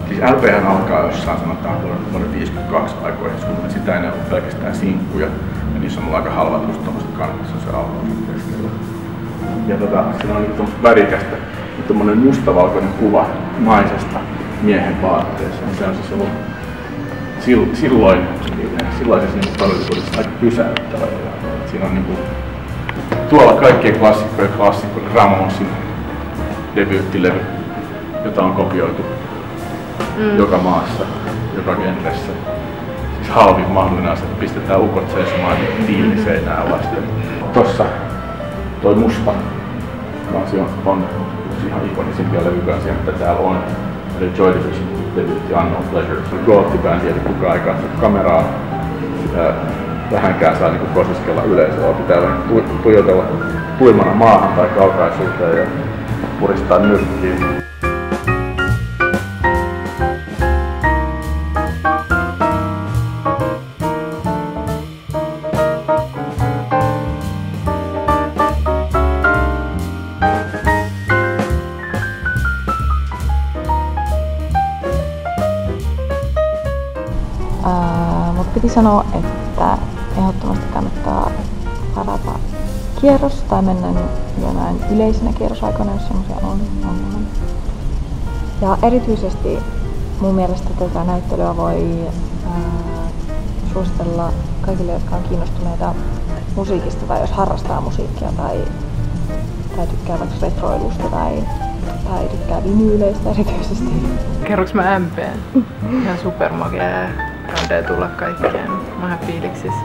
Siis LPhän alkaa jossain sanotaan vuoden 52 aikoihin, kun sitä ennen on pelkästään sinkkuja. Ja niissä on aika halvat just tommoset kannessa se albumi keskellä. Ja siinä on niinku tommoset värikästä, tommonen mustavalkoinen kuva naisesta miehen vaatteessa. Se on siis ollut silloisessa niinku todellisuudessa aika pysäyttävä. Siinä on niinku tuolla kaikkien klassikko Ramonesin debyyttilevy, jota on kopioitu joka maassa, joka genressä. Siis halvin mahdollinen asia, että pistetään ukot seisomaan tiiliseinää vasten. Tossa toi musta kansi on ihan ikonisimpia levykansia, mitä täällä on. Eli Joy Division debyytti Unknown Pleasure. Se on gootibändi, eli kukaan ei katso kameraa. Vähänkään saa niinku kosiskella yleisöä, pitää tuijotella tuimana maahan tai kaukaisuuteen ja puristaa nyrkkiin. Mutta piti sanoa, että ehdottomasti kannattaa varata kierros tai mennä jonain yleisenä kierrosaikana, jos semmoisia on. Ja erityisesti mun mielestä tätä näyttelyä voi suositella kaikille, jotka on kiinnostuneita musiikista tai jos harrastaa musiikkia tai tykkää vaikka retroilusta tai tykkää vinyyleistä erityisesti. Kerroks mä MP:n? Ihan supermakea. Kandee tulla kaikkeen. Mä oon ihan fiiliksissä.